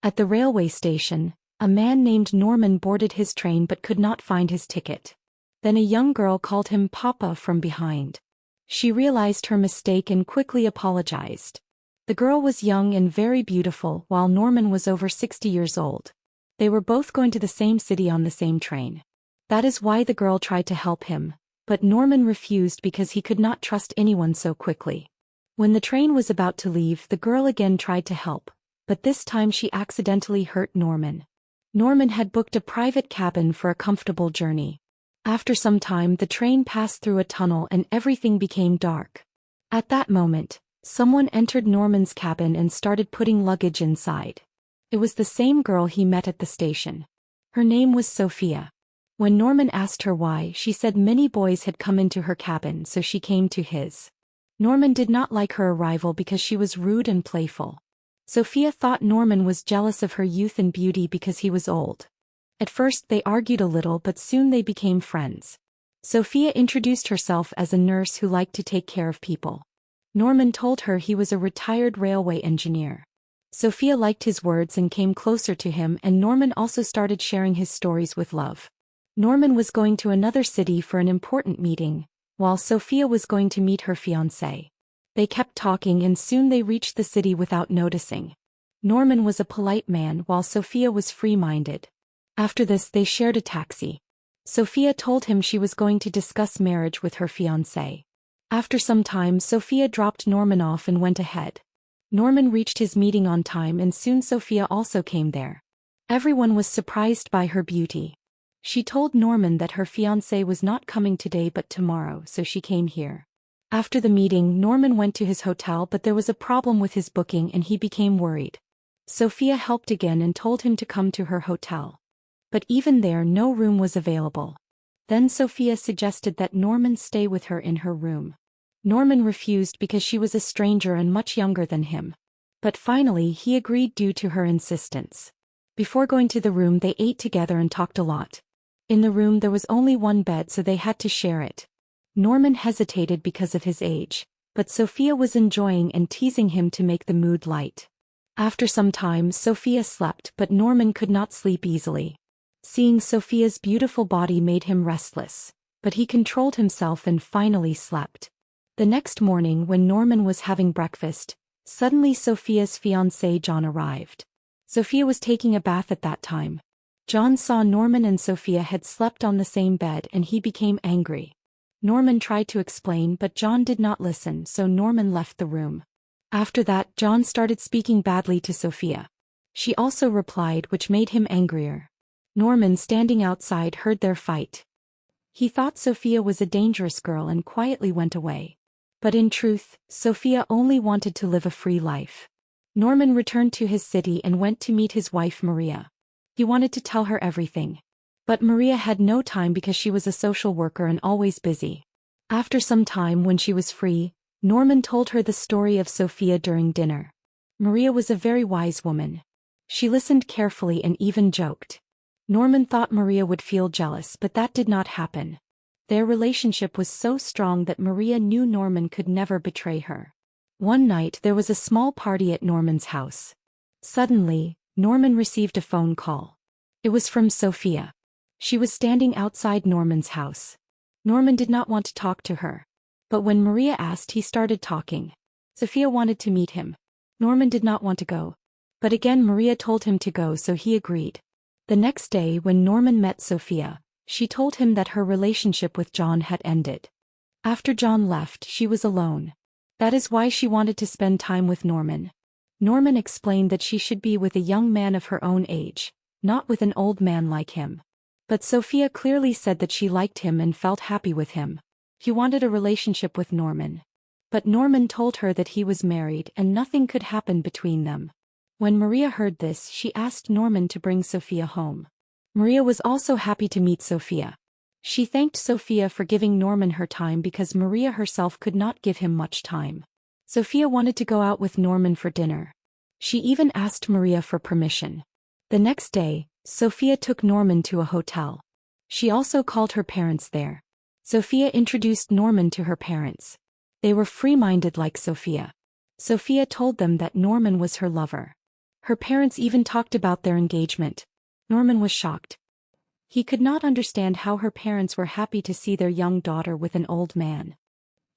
At the railway station, a man named Norman boarded his train but could not find his ticket. Then a young girl called him Papa from behind. She realized her mistake and quickly apologized. The girl was young and very beautiful, while Norman was over 60 years old. They were both going to the same city on the same train. That is why the girl tried to help him, but Norman refused because he could not trust anyone so quickly. When the train was about to leave, the girl again tried to help, but this time she accidentally hurt Norman. Norman had booked a private cabin for a comfortable journey. After some time, the train passed through a tunnel and everything became dark. At that moment, someone entered Norman's cabin and started putting luggage inside. It was the same girl he met at the station. Her name was Sophia. When Norman asked her why, she said many boys had come into her cabin, so she came to his. Norman did not like her arrival because she was rude and playful. Sophia thought Norman was jealous of her youth and beauty because he was old. At first they argued a little, but soon they became friends. Sophia introduced herself as a nurse who liked to take care of people. Norman told her he was a retired railway engineer. Sophia liked his words and came closer to him, and Norman also started sharing his stories with love. Norman was going to another city for an important meeting, while Sophia was going to meet her fiancé. They kept talking and soon they reached the city without noticing. Norman was a polite man while Sophia was free-minded. After this they shared a taxi. Sophia told him she was going to discuss marriage with her fiancé. After some time, Sophia dropped Norman off and went ahead. Norman reached his meeting on time and soon Sophia also came there. Everyone was surprised by her beauty. She told Norman that her fiancé was not coming today but tomorrow, so she came here. After the meeting, Norman went to his hotel, but there was a problem with his booking and he became worried. Sophia helped again and told him to come to her hotel. But even there no room was available. Then Sophia suggested that Norman stay with her in her room. Norman refused because she was a stranger and much younger than him. But finally he agreed due to her insistence. Before going to the room they ate together and talked a lot. In the room there was only one bed, so they had to share it. Norman hesitated because of his age, but Sophia was enjoying and teasing him to make the mood light. After some time Sophia slept, but Norman could not sleep easily. Seeing Sophia's beautiful body made him restless, but he controlled himself and finally slept. The next morning when Norman was having breakfast, suddenly Sophia's fiancé John arrived. Sophia was taking a bath at that time. John saw Norman and Sophia had slept on the same bed and he became angry. Norman tried to explain, but John did not listen, so Norman left the room. After that, John started speaking badly to Sophia. She also replied, which made him angrier. Norman, standing outside, heard their fight. He thought Sophia was a dangerous girl and quietly went away. But in truth, Sophia only wanted to live a free life. Norman returned to his city and went to meet his wife Maria. He wanted to tell her everything. But Maria had no time because she was a social worker and always busy. After some time, when she was free, Norman told her the story of Sophia during dinner. Maria was a very wise woman. She listened carefully and even joked. Norman thought Maria would feel jealous, but that did not happen. Their relationship was so strong that Maria knew Norman could never betray her. One night there was a small party at Norman's house. Suddenly, Norman received a phone call. It was from Sophia. She was standing outside Norman's house. Norman did not want to talk to her. But when Maria asked, he started talking. Sophia wanted to meet him. Norman did not want to go. But again Maria told him to go, so he agreed. The next day when Norman met Sophia, she told him that her relationship with John had ended. After John left, she was alone. That is why she wanted to spend time with Norman. Norman explained that she should be with a young man of her own age, not with an old man like him. But Sophia clearly said that she liked him and felt happy with him. She wanted a relationship with Norman. But Norman told her that he was married and nothing could happen between them. When Maria heard this, she asked Norman to bring Sophia home. Maria was also happy to meet Sophia. She thanked Sophia for giving Norman her time because Maria herself could not give him much time. Sophia wanted to go out with Norman for dinner. She even asked Maria for permission. The next day, Sophia took Norman to a hotel. She also called her parents there. Sophia introduced Norman to her parents. They were free-minded like Sophia. Sophia told them that Norman was her lover. Her parents even talked about their engagement. Norman was shocked. He could not understand how her parents were happy to see their young daughter with an old man.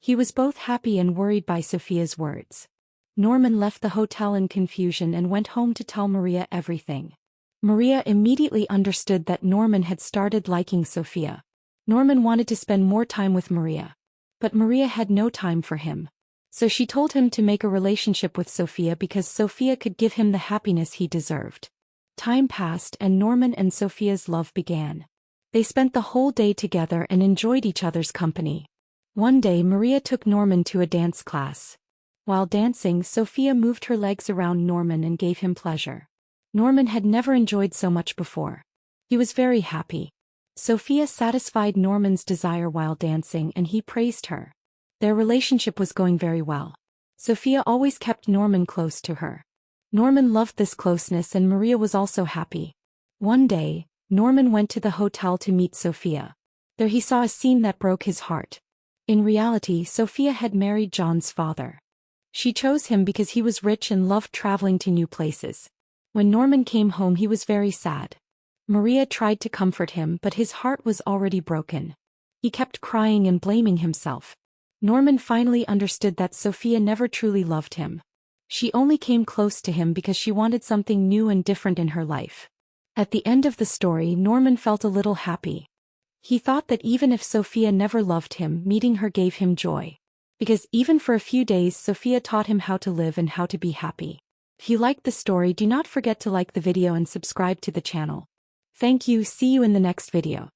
He was both happy and worried by Sophia's words. Norman left the hotel in confusion and went home to tell Maria everything. Maria immediately understood that Norman had started liking Sophia. Norman wanted to spend more time with Maria. But Maria had no time for him. So she told him to make a relationship with Sophia because Sophia could give him the happiness he deserved. Time passed and Norman and Sophia's love began. They spent the whole day together and enjoyed each other's company. One day Maria took Norman to a dance class. While dancing, Sophia moved her legs around Norman and gave him pleasure. Norman had never enjoyed so much before. He was very happy. Sophia satisfied Norman's desire while dancing and he praised her. Their relationship was going very well. Sophia always kept Norman close to her. Norman loved this closeness and Maria was also happy. One day, Norman went to the hotel to meet Sophia. There he saw a scene that broke his heart. In reality, Sophia had married John's father. She chose him because he was rich and loved traveling to new places. When Norman came home, he was very sad. Maria tried to comfort him, but his heart was already broken. He kept crying and blaming himself. Norman finally understood that Sophia never truly loved him. She only came close to him because she wanted something new and different in her life. At the end of the story, Norman felt a little happy. He thought that even if Sophia never loved him, meeting her gave him joy. Because even for a few days, Sophia taught him how to live and how to be happy. If you liked the story, do not forget to like the video and subscribe to the channel. Thank you. See you in the next video.